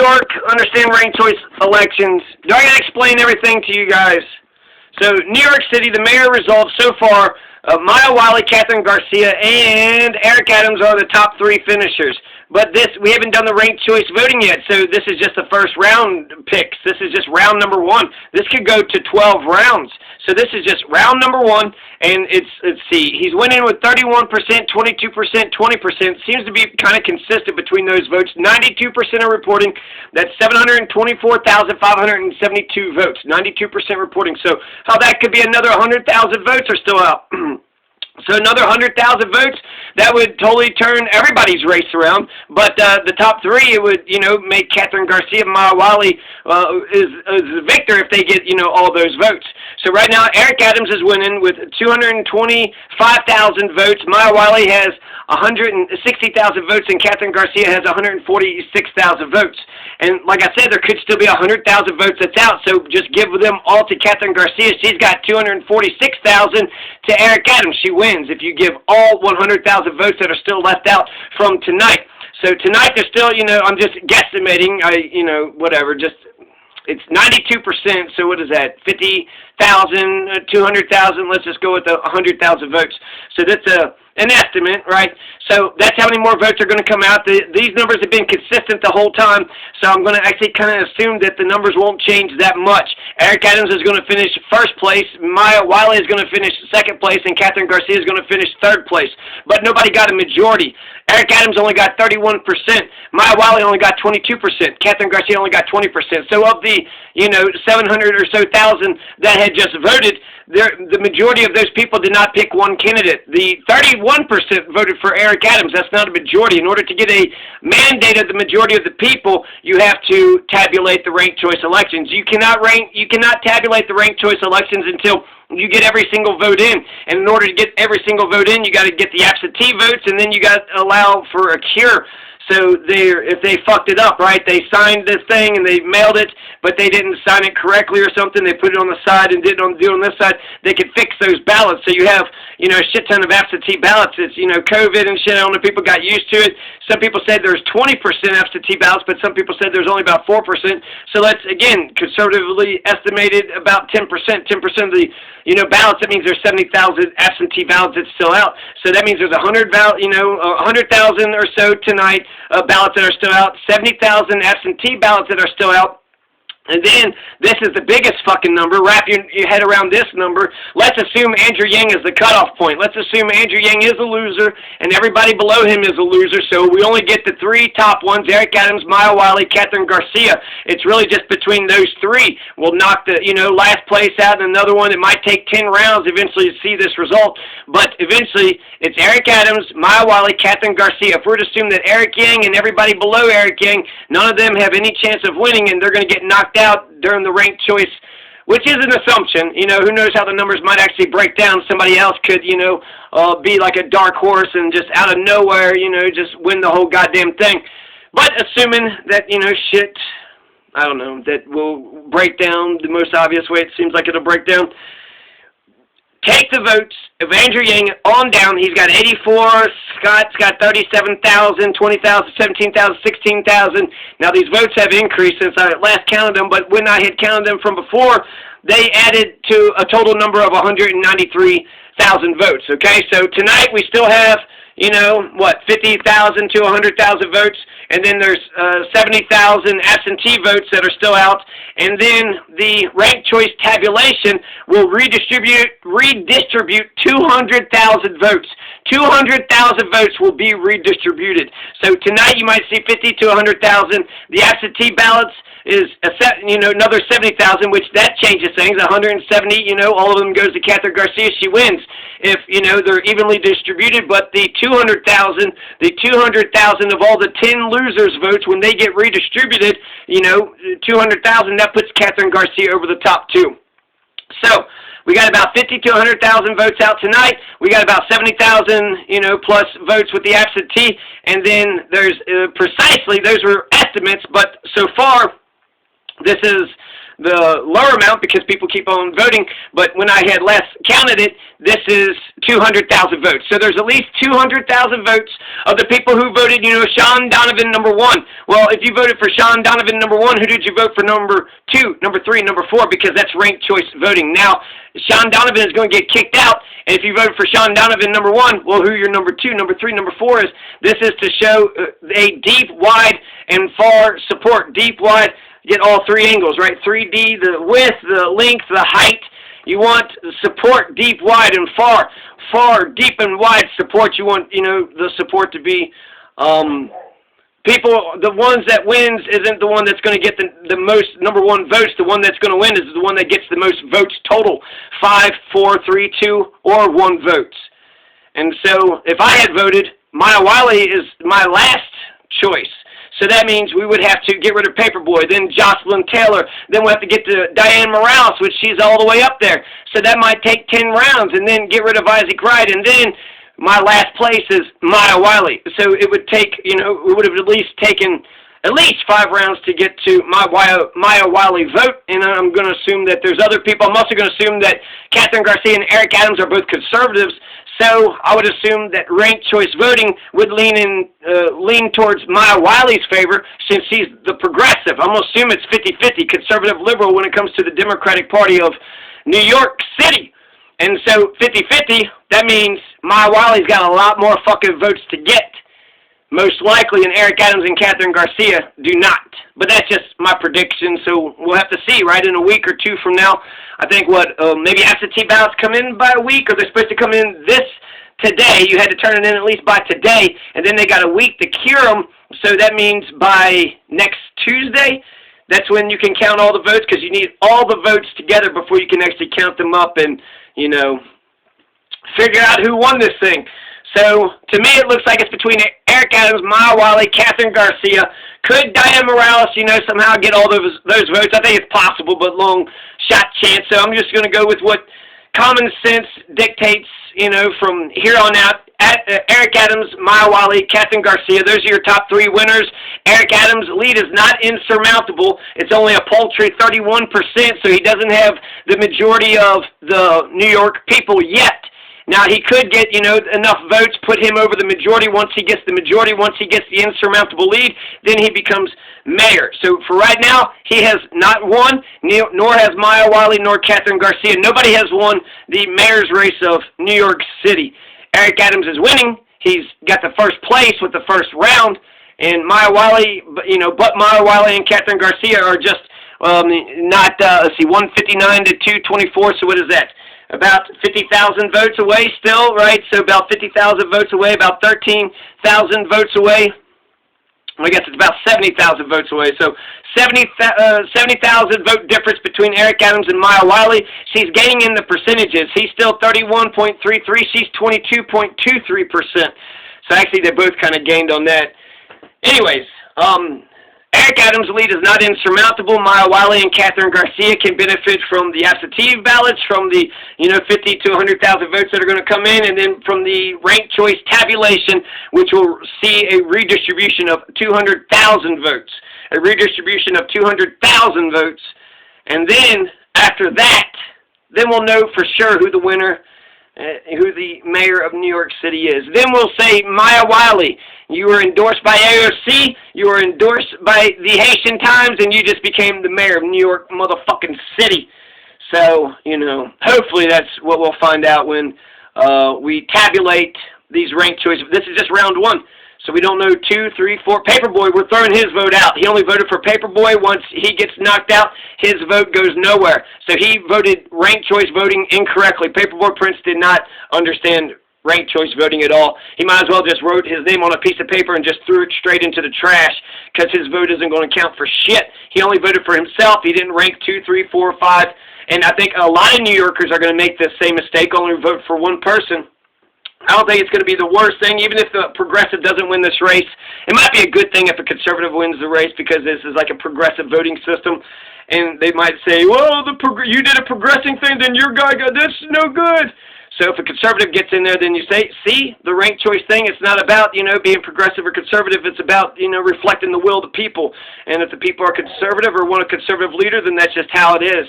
York, understand ranked choice elections. Do I got to explain everything to you guys? So, New York City, the mayor results so far, Maya Wiley, Kathryn Garcia, and Eric Adams are the top 3 finishers. But we haven't done the ranked choice voting yet, so this is just the first round picks. This is just round number 1. This could go to 12 rounds. So this is just round number 1, and let's see, he's winning with 31%, 22%, 20%. Seems to be kind of consistent between those votes. 92% are reporting. That's 724,572 votes. 92% reporting. So how that could be another 100,000 votes are still out. So another 100,000 votes, that would totally turn everybody's race around. But the top 3, it would, make Kathryn Garcia and Maya Wiley is the victor if they get, all those votes. So right now, Eric Adams is winning with 225,000 votes. Maya Wiley has 160,000 votes, and Kathryn Garcia has 146,000 votes. And like I said, there could still be 100,000 votes that's out, so just give them all to Kathryn Garcia. She's got 246,000 to Eric Adams. She wins if you give all 100,000 votes that are still left out from tonight. So tonight there's still, I'm just guesstimating, whatever, just, it's 92%, so what is that, 50,000, 200,000, let's just go with the 100,000 votes. So that's an estimate, right? So that's how many more votes are going to come out. These numbers have been consistent the whole time, so I'm going to actually kind of assume that the numbers won't change that much. Eric Adams is going to finish first place, Maya Wiley is going to finish second place, and Kathryn Garcia is going to finish third place. But nobody got a majority. Eric Adams only got 31%. Maya Wiley only got 22%. Kathryn Garcia only got 20%. So of the, 700 or so thousand that had just voted, the majority of those people did not pick one candidate. The 31% voted for Eric Adams. That's not a majority. In order to get a mandate of the majority of the people, you have to tabulate the ranked choice elections. You cannot tabulate the ranked choice elections until you get every single vote in. And in order to get every single vote in, you got to get the absentee votes, and then you got to allow for a cure. So if they fucked it up, right? They signed this thing and they mailed it, but they didn't sign it correctly or something. They put it on the side and didn't do it on this side. They could fix those ballots. So you have, a shit ton of absentee ballots. It's, COVID and shit. I don't know, people got used to it. Some people said there's 20% absentee ballots, but some people said there's only about 4%. So let's, again, conservatively estimated about 10%. 10% of the, ballots, that means there's 70,000 absentee ballots that's still out. So that means there's 100,000 or so tonight. Ballots that are still out, 70,000 absentee ballots that are still out. And then, this is the biggest fucking number. Wrap your head around this number. Let's assume Andrew Yang is the cutoff point. Let's assume Andrew Yang is a loser, and everybody below him is a loser, so we only get the 3 top ones, Eric Adams, Maya Wiley, Kathryn Garcia. It's really just between those 3. We'll knock the, last place out and another one. It might take 10 rounds eventually to see this result, but eventually, it's Eric Adams, Maya Wiley, Kathryn Garcia. If we're to assume that Eric Yang and everybody below Eric Yang, none of them have any chance of winning, and they're going to get knocked out during the ranked choice, which is an assumption. Who knows how the numbers might actually break down. Somebody else could, be like a dark horse and just out of nowhere, just win the whole goddamn thing. But assuming that, shit, I don't know, that will break down the most obvious way it seems like it'll break down. Take the votes of Andrew Yang on down. He's got 84. Scott's got 37,000, 20,000, 17,000, 16,000. Now, these votes have increased since I last counted them, but when I had counted them from before, they added to a total number of 193,000 votes, okay? So tonight we still have, 50,000 to 100,000 votes, and then there's 70,000 absentee votes that are still out, and then the ranked choice tabulation will redistribute 200,000 votes. 200,000 votes will be redistributed. So tonight you might see 50 to 100,000. The absentee ballots is another 70,000, which that changes things. 170, all of them goes to Kathryn Garcia. She wins if they're evenly distributed. But the 200,000 of all the 10 losers votes, when they get redistributed, 200,000, that puts Kathryn Garcia over the top 2. So we got about 50 to 100,000 votes out tonight. We got about 70,000, plus votes with the absentee. And then there's precisely, those were estimates, but so far, this is the lower amount because people keep on voting, but when I had last counted it, this is 200,000 votes. So there's at least 200,000 votes of the people who voted, Sean Donovan number 1. Well, if you voted for Sean Donovan number 1, who did you vote for number 2, number 3, number 4? Because that's ranked choice voting. Now, Sean Donovan is going to get kicked out, and if you voted for Sean Donovan number 1, well, who your number 2, number 3, number 4 is? This is to show a deep, wide, and far support. Deep, wide, get all 3 angles, right? 3D, the width, the length, the height. You want support deep, wide, and far. Far, deep, and wide support. You want, the support to be people, the ones that wins isn't the one that's going to get the most number 1 votes. The one that's going to win is the one that gets the most votes total. 5, 4, 3, 2, or 1 votes. And so if I had voted, Maya Wiley is my last choice. So that means we would have to get rid of Paperboy, then Jocelyn Taylor, then we'll have to get to Diane Morales, which she's all the way up there. So that might take 10 rounds, and then get rid of Isaac Wright, and then my last place is Maya Wiley. So it would take, it would have at least taken at least 5 rounds to get to Maya Wiley vote, and I'm going to assume that there's other people. I'm also going to assume that Kathryn Garcia and Eric Adams are both conservatives, so I would assume that ranked choice voting would lean towards Maya Wiley's favor since she's the progressive. I'm going to assume it's 50-50, conservative-liberal, when it comes to the Democratic Party of New York City. And so 50-50, that means Maya Wiley's got a lot more fucking votes to get, most likely, and Eric Adams and Kathryn Garcia do not. But that's just my prediction, so we'll have to see, right? In a week or 2 from now, I think maybe absentee ballots come in by a week, or they're supposed to come in today. You had to turn it in at least by today, and then they got a week to cure them, so that means by next Tuesday, that's when you can count all the votes, because you need all the votes together before you can actually count them up and, figure out who won this thing. So, to me, it looks like it's between Eric Adams, Maya Wiley, Kathryn Garcia. Could Diane Morales, somehow get all those votes? I think it's possible, but long shot chance. So I'm just going to go with what common sense dictates, from here on out. Eric Adams, Maya Wiley, Kathryn Garcia, those are your top 3 winners. Eric Adams' lead is not insurmountable. It's only a paltry 31%, so he doesn't have the majority of the New York people yet. Now, he could get, enough votes, put him over the majority. Once he gets the majority, once he gets the insurmountable lead, then he becomes mayor. So, for right now, he has not won, nor has Maya Wiley, nor Kathryn Garcia. Nobody has won the mayor's race of New York City. Eric Adams is winning. He's got the first place with the first round. And Maya Wiley, but Maya Wiley and Kathryn Garcia are just not, 159 to 224, so what is that? About 50,000 votes away still, right? So about 50,000 votes away, about 13,000 votes away. I guess it's about 70,000 votes away. So 70,000 vote difference between Eric Adams and Maya Wiley. She's gaining in the percentages. He's still 31.33. She's 22.23%. So actually they both kind of gained on that. Anyways, Eric Adams' lead is not insurmountable. Maya Wiley and Kathryn Garcia can benefit from the absentee ballots, from the 50 to 100,000 votes that are going to come in, and then from the ranked choice tabulation, which will see a redistribution of 200,000 votes. A redistribution of 200,000 votes. And then, after that, then we'll know for sure who the winner, who the mayor of New York City is. Then we'll say, Maya Wiley, you were endorsed by AOC, you were endorsed by the Haitian Times, and you just became the mayor of New York motherfucking City. So, hopefully that's what we'll find out when we tabulate these ranked choices. This is just round 1. So we don't know 2, 3, 4. Paperboy, we're throwing his vote out. He only voted for Paperboy. Once he gets knocked out, his vote goes nowhere. So he voted ranked choice voting incorrectly. Paperboy Prince did not understand ranked choice voting at all. He might as well just wrote his name on a piece of paper and just threw it straight into the trash because his vote isn't going to count for shit. He only voted for himself. He didn't rank 2, 3, 4, 5. And I think a lot of New Yorkers are going to make the same mistake, only vote for one person. I don't think it's going to be the worst thing, even if the progressive doesn't win this race. It might be a good thing if a conservative wins the race because this is like a progressive voting system. And they might say, well, you did a progressing thing, then your guy got this, no good. So if a conservative gets in there, then you say, see, the ranked choice thing, it's not about, being progressive or conservative. It's about, reflecting the will of the people. And if the people are conservative or want a conservative leader, then that's just how it is.